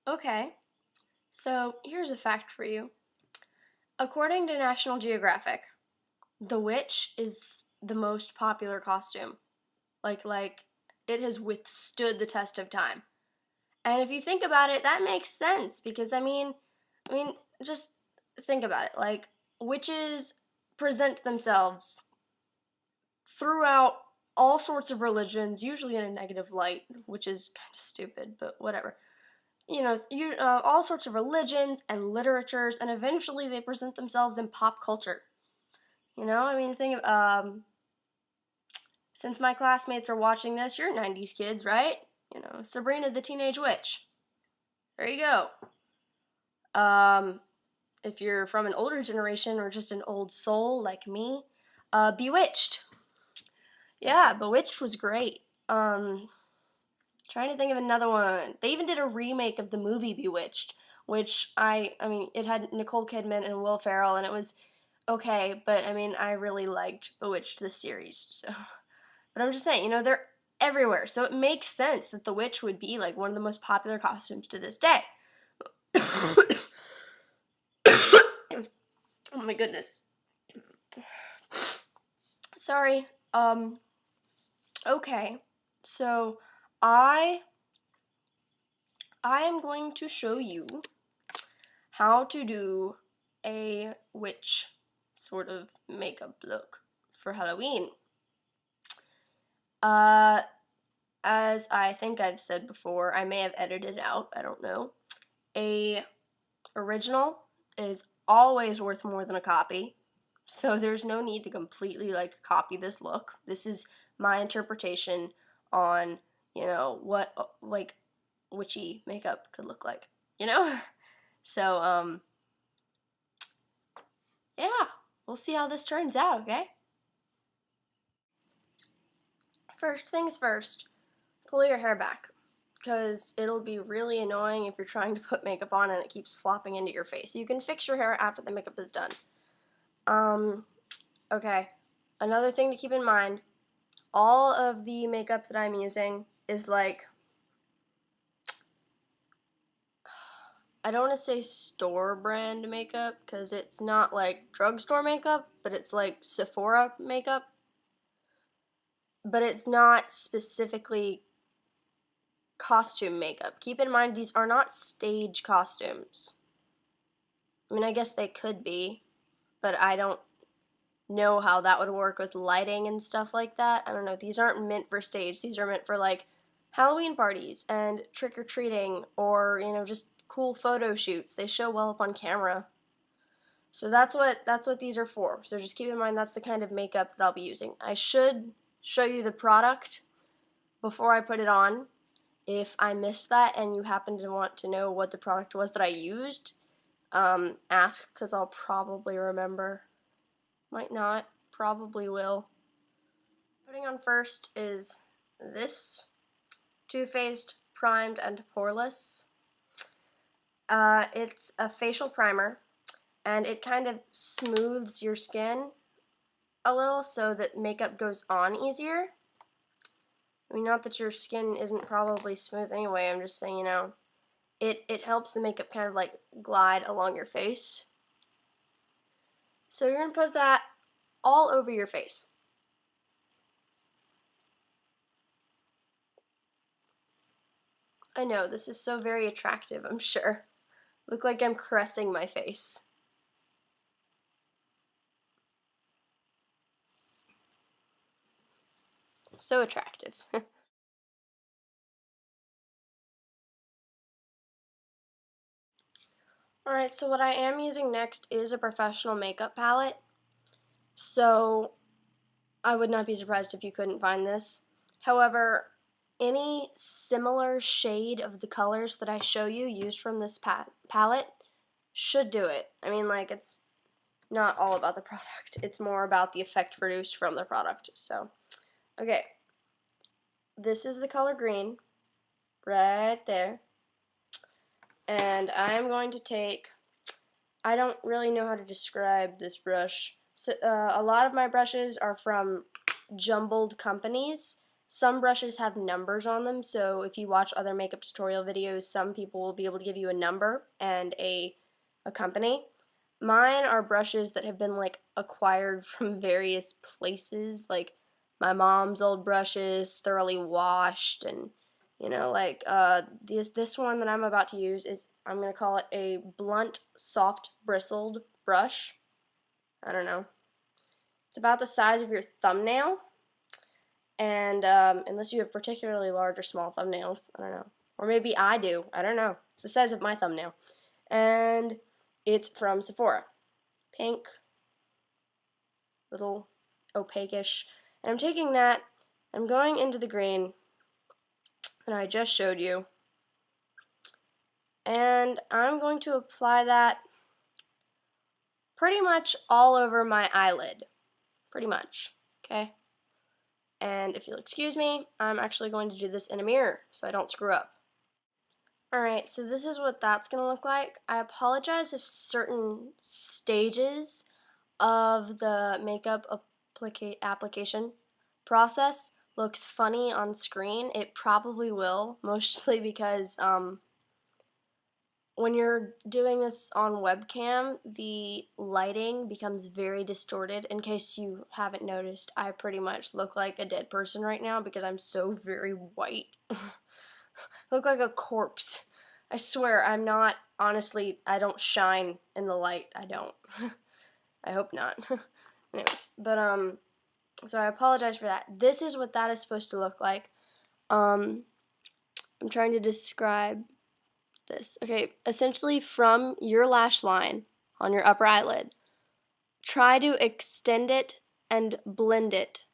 Okay, so here's a fact for you. According to National Geographic, the witch is the most popular costume. Like it has withstood the test of time. And if you think about it, that makes sense because I mean, just think about it. Like witches present themselves throughout all sorts of religions, usually in a negative light, which is kind of stupid, but whatever. All sorts of religions and literatures, and eventually they present themselves in pop culture. I mean, think of since my classmates are watching this, you're 90s kids, right? Sabrina the Teenage Witch. There you go. If you're from an older generation or just an old soul like me, Bewitched. Yeah, Bewitched was great. Trying to think of another one. They even did a remake of the movie Bewitched, which I mean, it had Nicole Kidman and Will Ferrell, and it was okay, but I mean, I really liked Bewitched the series, so. But I'm just saying, they're everywhere, so it makes sense that the witch would be like one of the most popular costumes to this day. Oh my goodness. Sorry. Okay. So I I am going to show you how to do a witch sort of makeup look for Halloween. As I think I've said before, I may have edited it out, I don't know. A original is always worth more than a copy. So there's no need to completely copy this look. This is my interpretation on, what witchy makeup could look like, So yeah, we'll see how this turns out, okay? First things first, pull your hair back because it'll be really annoying if you're trying to put makeup on and it keeps flopping into your face. You can fix your hair after the makeup is done. Okay. Another thing to keep in mind, all of the makeup that I'm using is I don't want to say store brand makeup because it's not like drugstore makeup, but it's like Sephora makeup. But it's not specifically costume makeup. Keep in mind, these are not stage costumes. I mean, I guess they could be, but I don't know how that would work with lighting and stuff like that. I don't know. These aren't meant for stage. These are meant for Halloween parties and trick-or-treating or, just cool photo shoots. They show well up on camera. So that's what these are for. So just keep in mind that's the kind of makeup that I'll be using. I should show you the product before I put it on. If I missed that and you happen to want to know what the product was that I used, ask because I'll probably remember. Might not, probably will. Putting on first is this Too Faced Primed and Poreless. It's a facial primer, and it kind of smooths your skin a little so that makeup goes on easier. I mean, not that your skin isn't probably smooth anyway, I'm just saying, it helps the makeup kind of glide along your face. So you're going to put that all over your face. I know, this is so very attractive, I'm sure. Look like I'm caressing my face. So attractive. Alright, so what I am using next is a professional makeup palette. So I would not be surprised if you couldn't find this. However, any similar shade of the colors that I show you used from this palette should do it. I mean, it's not all about the product. It's more about the effect produced from the product. So, okay. This is the color green, right there. And I'm going to take, I don't really know how to describe this brush. So, a lot of my brushes are from jumbled companies, Some brushes have numbers on them, so if you watch other makeup tutorial videos, some people will be able to give you a number and a company. Mine are brushes that have been like acquired from various places, like my mom's old brushes, thoroughly washed, and like this one that I'm about to use is, I'm gonna call it a blunt, soft bristled brush. I don't know. It's about the size of your thumbnail, and unless you have particularly large or small thumbnails, I don't know. Or maybe I do, I don't know. It's the size of my thumbnail. And it's from Sephora. Pink, little opaque-ish. And I'm taking that, I'm going into the green that I just showed you, and I'm going to apply that pretty much all over my eyelid. Pretty much, okay? And if you'll excuse me, I'm actually going to do this in a mirror so I don't screw up. Alright, so this is what that's going to look like. I apologize if certain stages of the makeup application process looks funny on screen. It probably will, mostly because when you're doing this on webcam, the lighting becomes very distorted. In case you haven't noticed, I pretty much look like a dead person right now because I'm so very white. Look like a corpse. I swear, I'm not, honestly, I don't shine in the light. I don't. I hope not. Anyways, but so I apologize for that. This is what that is supposed to look like. I'm trying to describe this. Okay, essentially from your lash line on your upper eyelid, try to extend it and blend it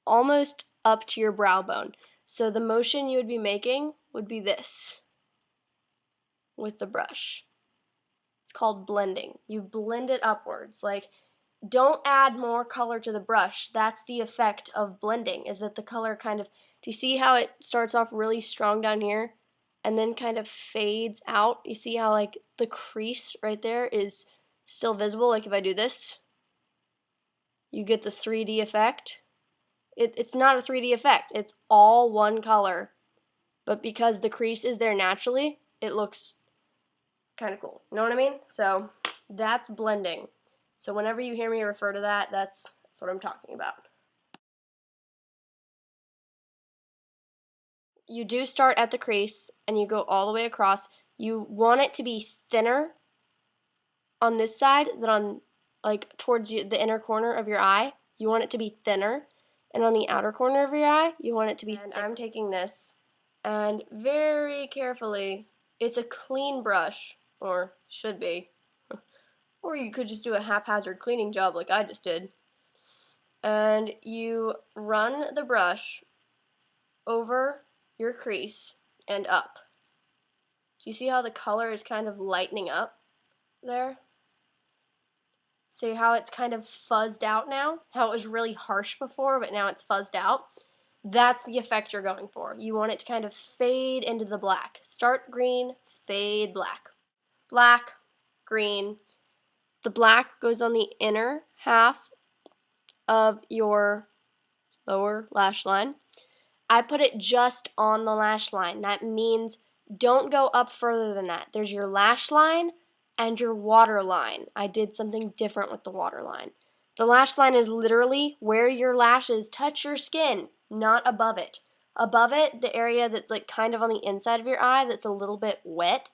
almost up to your brow bone. So the motion you would be making would be this with the brush. It's called blending. You blend it upwards. Like, don't add more color to the brush. That's the effect of blending, is that the color kind of, do you see how it starts off really strong down here and then kind of fades out? You see how like the crease right there is still visible? Like if I do this, you get the 3D effect. It's not a 3D effect. It's all one color. But because the crease is there naturally, it looks kind of cool. You know what I mean? So that's blending. So whenever you hear me refer to that, that's what I'm talking about. You do start at the crease and you go all the way across. You want it to be thinner on this side than on, like, towards the inner corner of your eye. You want it to be thinner. And on the outer corner of your eye, you want it to be thicker. I'm taking this and very carefully, it's a clean brush, or should be. Or you could just do a haphazard cleaning job like I just did. And you run the brush over your crease and up. Do you see how the color is kind of lightening up there? See how it's kind of fuzzed out now? How it was really harsh before, but now it's fuzzed out? That's the effect you're going for. You want it to kind of fade into the black. Start green, fade black. Black, green. The black goes on the inner half of your lower lash line. I put it just on the lash line. That means don't go up further than that. There's your lash line and your water line. I did something different with the water line. The lash line is literally where your lashes touch your skin, not above it. Above it, the area that's like kind of on the inside of your eye that's a little bit wet,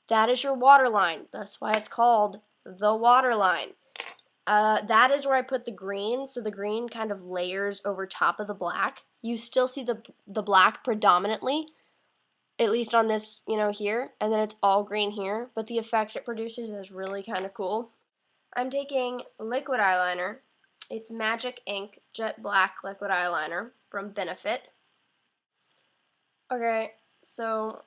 that is your water line. That's why it's called the water line. That is where I put the green, so the green kind of layers over top of the black. You still see the black predominantly, at least on this, here, and then it's all green here, but the effect it produces is really kind of cool. I'm taking liquid eyeliner. It's Magic Ink Jet Black Liquid Eyeliner from Benefit. Okay, so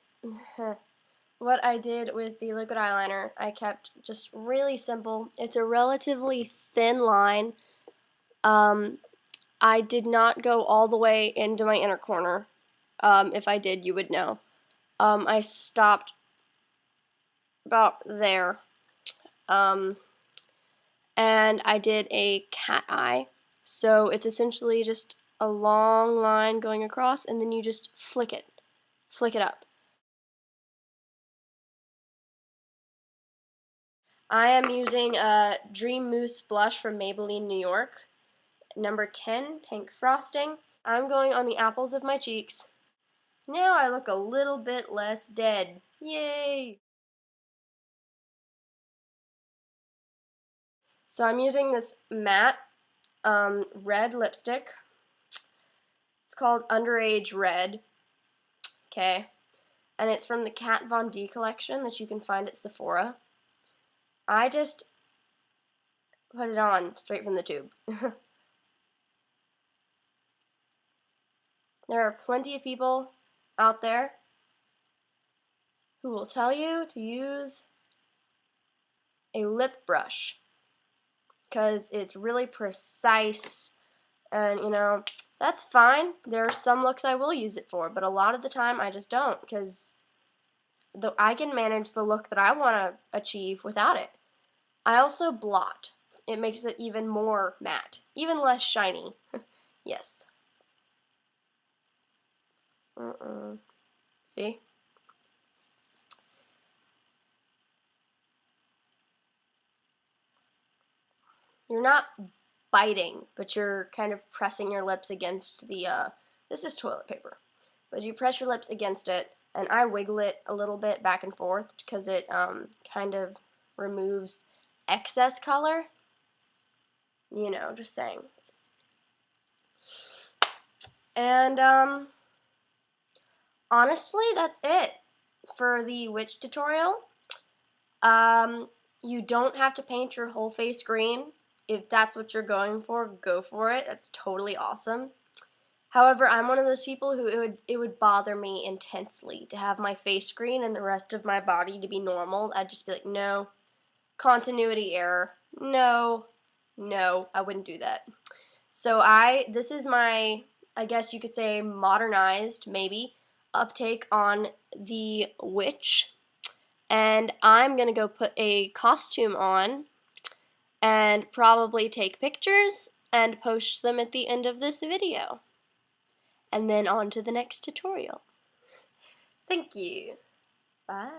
what I did with the liquid eyeliner, I kept just really simple. It's a relatively thin line. I did not go all the way into my inner corner. If I did, you would know. I stopped about there. And I did a cat eye. So it's essentially just a long line going across, and then you just flick it up. I am using a Dream Mousse blush from Maybelline New York, number 10, pink frosting. I'm going on the apples of my cheeks. Now I look a little bit less dead. Yay! So I'm using this matte red lipstick. It's called Underage Red. Okay. And it's from the Kat Von D collection that you can find at Sephora. I just put it on straight from the tube. There are plenty of people out there who will tell you to use a lip brush because it's really precise, and you know, that's fine. There are some looks I will use it for, but a lot of the time I just don't, because I can manage the look that I want to achieve without it. I also blot. It makes it even more matte, even less shiny. Yes. See? You're not biting, but you're kind of pressing your lips against the, this is toilet paper, but you press your lips against it, and I wiggle it a little bit back and forth because it kind of removes excess color. You know, just saying. And honestly, that's it for the witch tutorial. You don't have to paint your whole face green. If that's what you're going for, go for it. That's totally awesome. However, I'm one of those people who it would bother me intensely to have my face green and the rest of my body to be normal. I'd just be like, no, continuity error. No, I wouldn't do that. So this is my, I guess you could say, modernized, maybe, uptake on the witch. And I'm going to go put a costume on and probably take pictures and post them at the end of this video. And then on to the next tutorial. Thank you. Bye.